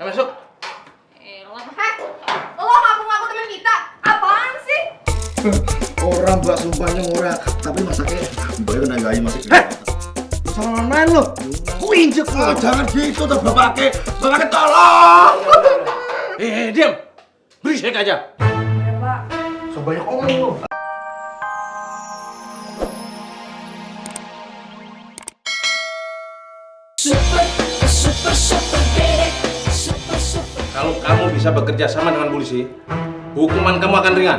masuk. Hah? Lo ngaku-ngaku teman kita? Apaan sih? Orang mbak sumpahnya murah, tapi masaknya mbaknya kena gaji masih. Sama main lo. Kuinjek lo. Jangan gitu tuh bapaknya tolong. Diam. Berisik aja. So banyak omong lo. Kalau kamu bisa bekerja sama dengan polisi, hukuman kamu akan ringan.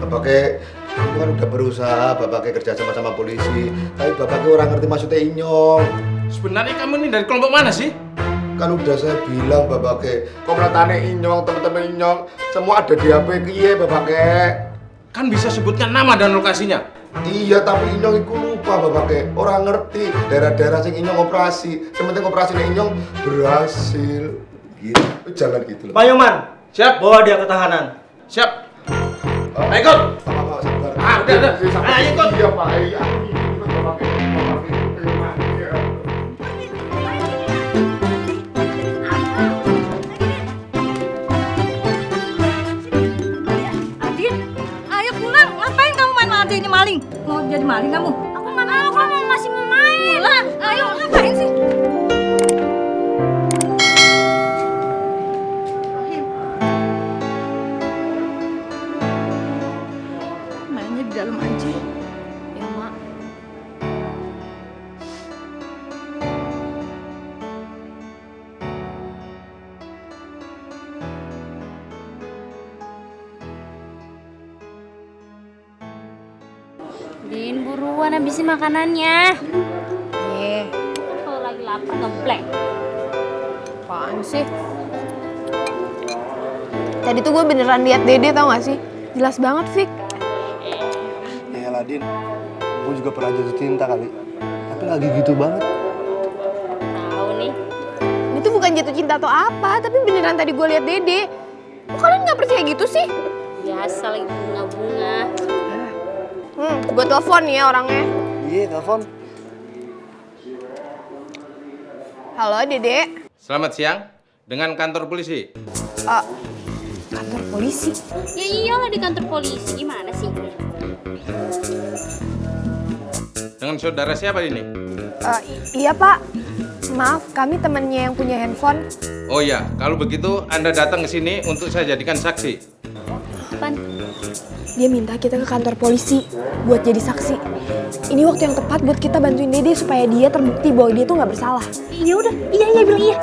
Bapaknya itu kan udah berusaha, bapaknya kerja sama polisi. Tapi bapaknya orang ngerti maksudnya Inyong. Sebenarnya kamu ini dari kelompok mana sih? Kan udah saya bilang bapaknya, komunitasnya Inyong, teman-teman Inyong, semua ada di HP kiye bapaknya. Kan bisa sebutkan nama dan lokasinya. Iya, tapi Inyong itu lupa bapaknya. Orang ngerti daerah-daerah sing Inyong operasi. Sementing operasinya Inyong berhasil. Gitu, jangan gitu loh. Pak Yoman, Siap. bawa dia ke tahanan. Siap. Ayo ikut. Pak, sabar. Udah. Ayo ikut. Iya, Pak. Iya. Adin, ayo pulang. Ngapain kamu main sama Adin ini maling? Mau jadi maling kamu? Aku nggak mau, kamu masih mau main. Pulang, ayo ngapain sih? Mainnya di dalam aja. Ya, Mak. Din, buruan habisin makanannya. Eh, Kalau lagi lapar ngeblek. Apaan sih? Tadi tuh gue beneran lihat Dede tau gak sih? Jelas banget, Fik. Ya Ladin, gue juga pernah jatuh cinta kali. Tapi lagi gitu banget. Tahu nih. Ini tuh bukan jatuh cinta atau apa, tapi beneran tadi gue lihat Dede. Kok kalian gak percaya gitu sih? Biasa lagi bunga-bunga. Gue telepon nih ya orangnya. Iya, telepon. Halo, Dede. Selamat siang. Dengan kantor polisi. Kantor polisi. Ya iyalah di kantor polisi. Gimana sih? Dengan saudara siapa ini? Iya, Pak. Maaf, kami temennya yang punya handphone. Oh iya, kalau begitu Anda datang ke sini untuk saya jadikan saksi. Apaan? Dia minta kita ke kantor polisi buat jadi saksi. Ini waktu yang tepat buat kita bantuin Dede supaya dia terbukti bahwa dia tuh nggak bersalah. Ya udah, iya bilang iya.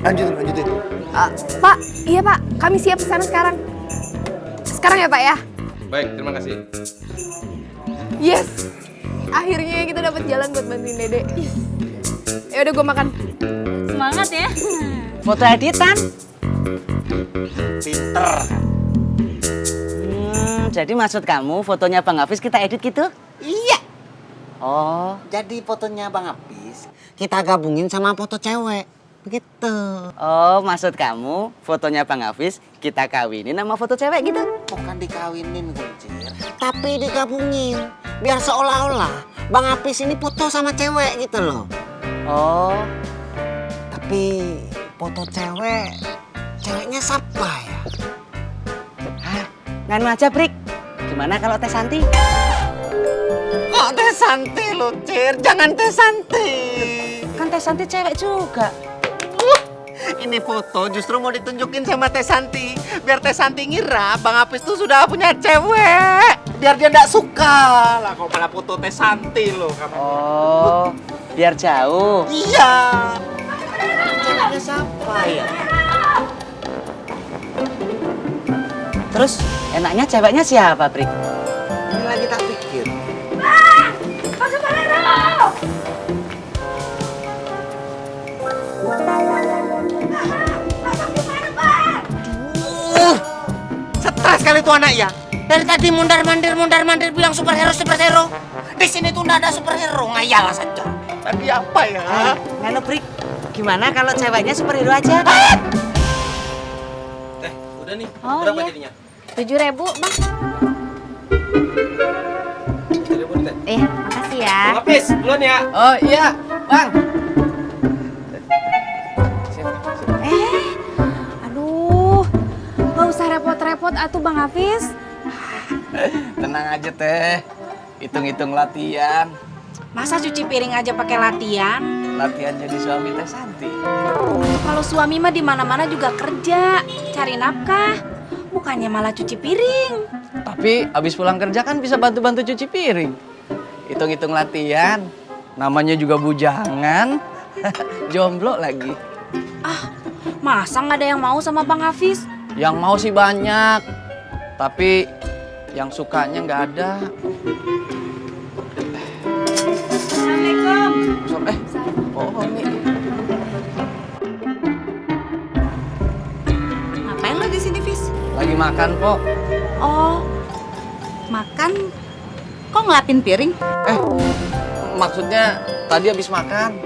Yaudah, lanjutin. Pak, iya Pak, kami siap kesana sekarang. Sekarang ya Pak ya? Baik, terima kasih. Yes, akhirnya kita dapat jalan buat bantuin Dede. Ya udah gue makan. Semangat ya. Foto editan? Pinter. Jadi maksud kamu fotonya Bang Hafiz kita edit gitu? Iya. Oh, Jadi fotonya Bang Hafiz kita gabungin sama foto cewek. Begitu. oh maksud kamu fotonya Bang Hafiz kita kawinin sama foto cewek gitu? Bukan dikawinin, Guncir. Tapi digabungin. Biar seolah-olah Bang Hafiz ini foto sama cewek gitu loh. Oh, Tapi foto ceweknya siapa ya? hah, nganu aja Brik. Gimana kalau Teh Santi? Kok Teh Santi lo, Cir? Jangan Teh Santi. Kan Teh Santi cewek juga. Ini foto justru mau ditunjukin sama Teh Santi. Biar Teh Santi ngira Bang Hafiz tuh sudah punya cewek. Biar dia nggak suka. Lah kok malah foto Teh Santi lo kamu. Oh, biar jauh. Iya. Ceweknya siapa ya? Terus enaknya ceweknya siapa Brik? Ini lagi tak pikir. Stres kali tuh anak ya. Dari tadi mundar-mandir bilang superhero. Di sini tuh nggak ada superhero, ngayalah saja. Tadi apa ya? Nganu Brik, gimana kalau ceweknya superhero aja? Teh, udah nih. Oh, Berapa iya. jadinya? 7.000, Bang. 7.000 nih, Teh. Makasih ya. Bang Hafiz, duluan ya. Oh iya, Bang. repot atuh Bang Hafiz. Tenang aja teh. Hitung-hitung latihan. Masa cuci piring aja pakai latihan? Latihan jadi suami Teh Santi. Kalau suami mah di mana-mana juga kerja, cari nafkah. Bukannya malah cuci piring. Tapi abis pulang kerja kan bisa bantu-bantu cuci piring. Hitung-hitung latihan. Namanya juga bujangan. Jomblo lagi. Masa nggak ada yang mau sama Bang Hafiz? Yang mau sih banyak. Tapi yang sukanya nggak ada. Assalamualaikum. Oh nih. Ngapain lo di sini, Fis? Lagi makan kok. Oh, makan? Kok ngelapin piring? Maksudnya tadi habis makan.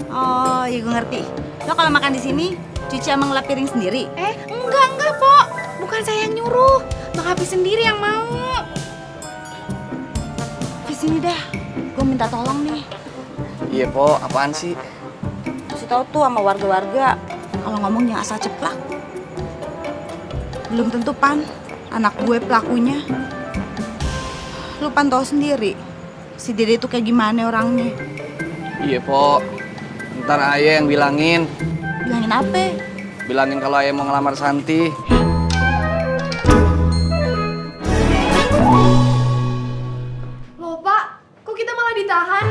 Oh, iya gue ngerti. Lo kalau makan di sini cuci sama ngelap piring sendiri? Enggak, Pok. Bukan saya yang nyuruh. Bang Hafiz sendiri yang mau. Di sini dah. Gue minta tolong nih. Iya po, apaan sih? Kasih tahu tuh sama warga-warga kalau ngomong jangan asal ceplak. Belum tentu Pan, anak gue pelakunya. Lu Pan tahu sendiri, si Dede itu kayak gimana orangnya. Iya po, ntar Ayah yang bilangin. Bilangin apa? Bilangin kalau Ayah mau ngelamar Santi. Loh Pak, kok kita malah ditahan?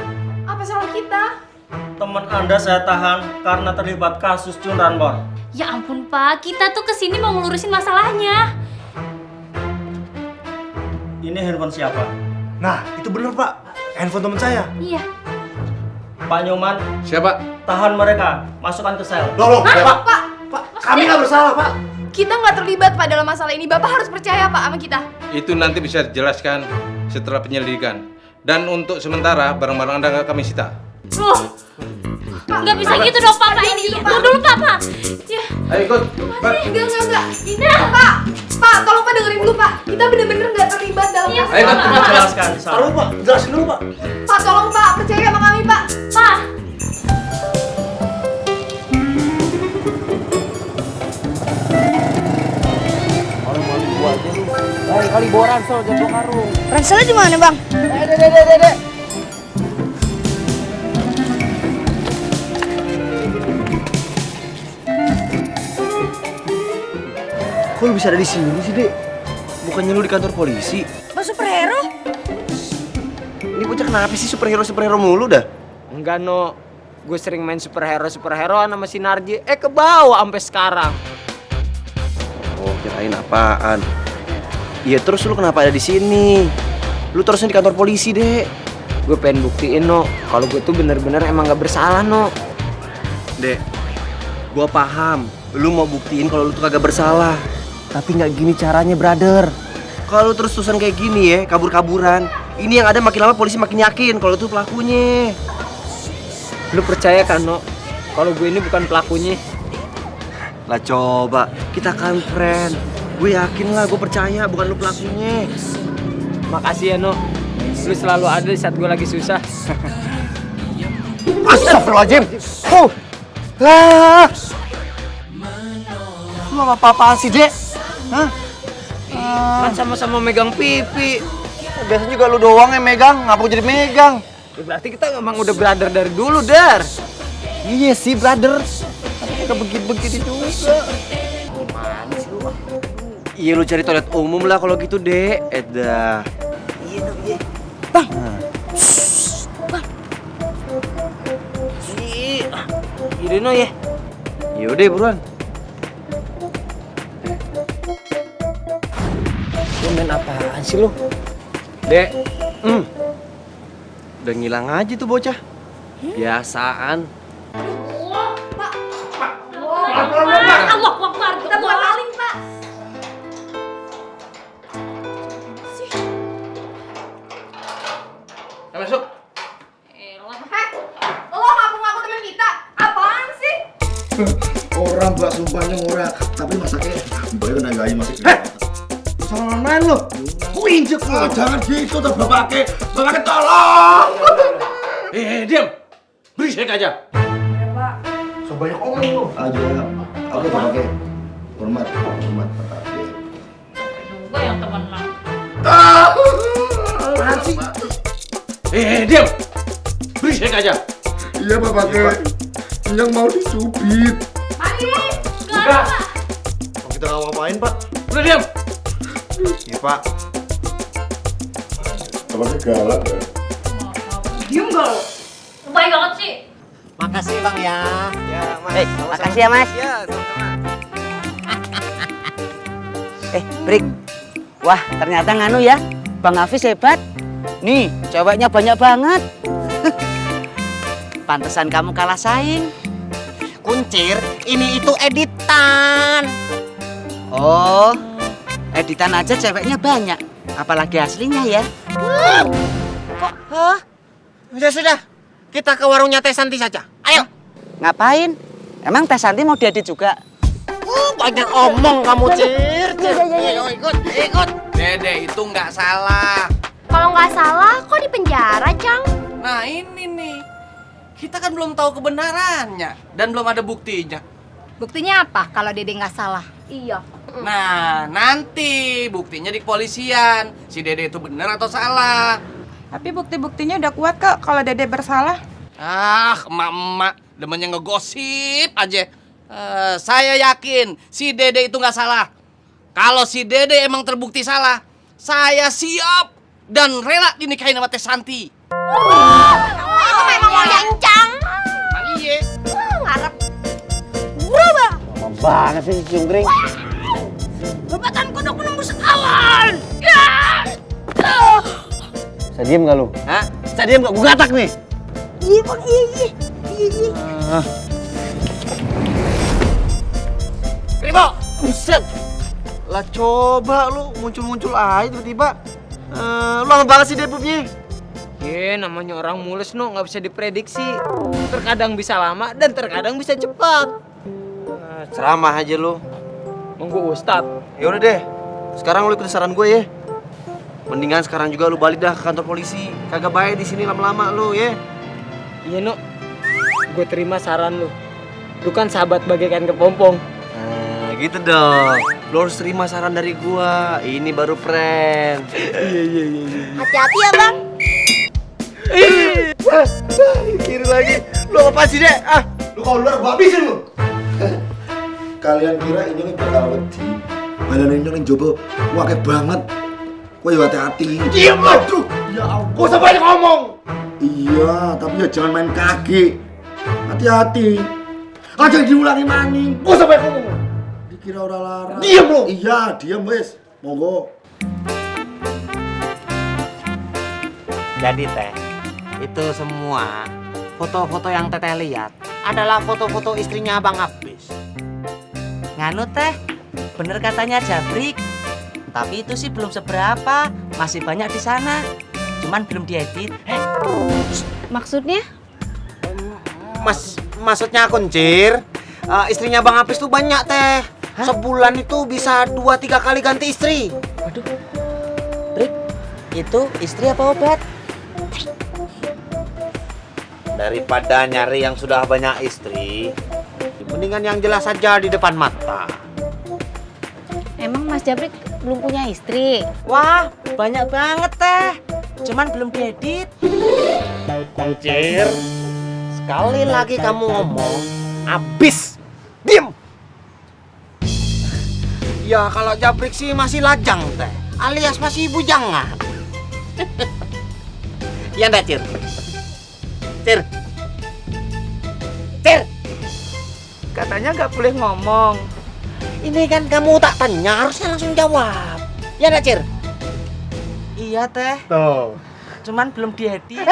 Apa salah kita? Teman Anda saya tahan karena terlibat kasus curanmor. Ya ampun Pak, kita tuh kesini mau ngelurusin masalahnya. Ini handphone siapa? Nah, itu bener Pak. Handphone teman saya. Iya. Pak Nyoman, Siapa? tahan mereka, masukkan ke sel. Loh, Pak, kami nggak bersalah Pak. Kita nggak terlibat Pak dalam masalah ini. Bapak harus percaya Pak sama kita. Itu nanti bisa dijelaskan setelah penyelidikan. Dan untuk sementara barang-barang Anda nggak kami sita. Loh, nggak bisa gitu dong Pak. Ini tunggu dulu Pak. Ya. Ayo ikut. Enggak. Indah. Pak, tolong Pak dengerin dulu Pak. Kita bener-bener nggak terlibat dalam Iya, kasus. Ayo, Kita jelaskan di sana. Taruh Pak, jelasin dulu Pak. Pak, tolong Pak, percaya sama kami Pak. Pak. Kali bawa ransel jangan bawa karung. Ranselnya di mana Bang? Dek. Kok lu bisa ada di sini sih, Dek? Bukannya lu di kantor polisi? Bang superhero? Ini bocah kenapa sih superhero mulu dah? Enggak no, gue sering main superhero-superheroan sama si Narji. Ke bawah sampai sekarang. Oh, kirain apaan? Iya terus lu kenapa ada di sini? Lu terusnya di kantor polisi, Dek. Gue pengen buktiin no, kalau gue tuh bener-bener emang gak bersalah no. Dek, gua paham. Lu mau buktiin kalau lu tuh kagak bersalah. Tapi nggak gini caranya, brother. Kalau terus-terusan kayak gini ya, kabur-kaburan. Ini yang ada makin lama polisi makin yakin kalau itu pelakunya. Lu percaya kan no, kalau gue ini bukan pelakunya? Lah coba, kita kan friend. Gue yakin lah, gue percaya bukan lu pelakunya. Makasih ya no, lu selalu ada di saat gue lagi susah. Astagfirullahaladzim. Lah. Lu apa-apaan sih, Dek? Hah? Kan sama-sama megang pipi. Biasanya juga lu doang yang megang, ngapa gua jadi megang? Ya, berarti kita emang udah brother dari dulu, Dar. Iya sih, brother. Tapi kagak begitu juga. Iya lu cari toilet umum lah kalau gitu, Dek. Dah. Iya. Bang. Yaudah no ya. Yaudah buruan. Lu main apaan sih lu? Dek. Udah ngilang aja tuh bocah. Biasaan. Allah Akbar. Kita bukan maling Pak. Masuk. Lo ngaku-ngaku teman kita. Apaan sih? Orang buat sumpahnya murah, tapi masaknya bayar udah gaji masih. Sama main lu. Injek lu. Jangan gitu tuh bapaknya tolong. Diam. Berisik aja. Sebanyak omong lu. Aja. Aku bapaknya hormat. juga yang temenan. Diam! Berisik aja. Iya Pak Bake. Inyong mau disubit. Mali! Buka! Kita nggak ngapain, Pak? Udah diam! Iya, Pak. Pak Bake galak ya. Diem gak lo? Lebay banget sih. Makasih Bang ya. Ya, Mas. Makasih ya, Mas. Ya, sama-sama. Brik. Wah, ternyata nganu ya. Bang Hafiz hebat. Nih, ceweknya banyak banget. Pantesan kamu kalah saing. Kuncir, ini itu editan. Oh, editan aja ceweknya banyak. Apalagi aslinya ya. Kok? Hah? Sudah. Kita ke warungnya Teh Santi saja. Ayo. Ngapain? Emang Teh Santi mau diedit juga? Banyak omong kamu, Cir. Ayo ikut. Dede itu nggak salah. Kalau nggak salah, kok di penjara, Cang? Nah ini nih, kita kan belum tahu kebenarannya dan belum ada buktinya. Buktinya apa kalau Dede nggak salah? Iya. Nah nanti buktinya di kepolisian, si Dede itu benar atau salah. Tapi bukti-buktinya udah kuat kok kalau Dede bersalah. Ah, emak-emak demennya ngegosip aja. Saya yakin si Dede itu nggak salah. Kalau si Dede emang terbukti salah, saya siap dan rela dinikahin sama Teh Santi. Aku memang mau yancang. Mang iye. Ngarep. Lama banget sih si Cungkring. Jabatan kodok menembus awan. Bisa diem nggak lu? Hah? Bisa diem nggak? Gue gatak nih. Iya, Bang. Iya. Rimo. Buset. Lah coba lu muncul-muncul aja tiba-tiba. Lu lama banget sih deputnya. Namanya orang mulus no, nggak bisa diprediksi. Terkadang bisa lama dan terkadang bisa cepat. Ceramah aja lu. Monggo Ustad. Ya udah deh. Sekarang lu ikut saran gue ya. Mendingan sekarang juga lu balik dah ke kantor polisi. Kagak baik di sini lama-lama lu ya. Iya no, gue terima saran lu. Lu kan sahabat bagaikan kepompong. Nah, gitu dong. Lu harus terima saran dari gua. Ini baru friend. Hati-hati ya, Bang. Kiri lagi. Lu apa sih, Dek? Ah, Lu kalau luar gua habisin lu. Kalian kira inyong bakal wedi? Badan inyong yang jobo wake banget. Kowe yo hati-hati. Diam lu. Aduh, ya ampun. Gak usah banyak ngomong. Iya, tapi ya jangan main kaki. Hati-hati. Aja diulangi maning. Gak usah banyak ngomong. Dikira ora larang. Diam lu. Iya, diam wes. Monggo. Jadi Teh, itu semua foto-foto yang Teteh lihat adalah foto-foto istrinya Abang Hafiz. Nganu Teh, bener katanya Jabrik. Tapi itu sih belum seberapa, masih banyak di sana. Cuman belum diedit. Maksudnya? Maksudnya Kuncir, istrinya Bang Hafiz tuh banyak Teh. Sebulan itu bisa 2-3 kali ganti istri. Waduh, Brik, itu istri apa obat? Daripada nyari yang sudah banyak istri, mendingan yang jelas saja di depan mata. Emang Mas Jabrik belum punya istri? Wah, banyak banget Teh. Cuman belum diedit. Kuncir, sekali lagi kamu ngomong, abis. Diam. Ya kalau Jabrik sih masih lajang Teh, alias masih bujangan. Iya ndak Cir? Cir. Katanya nggak boleh ngomong. Ini kan kamu tak tanya, harusnya langsung jawab. Ya ndak Cir? Iya Teh. Tuh. Cuman belum diedit.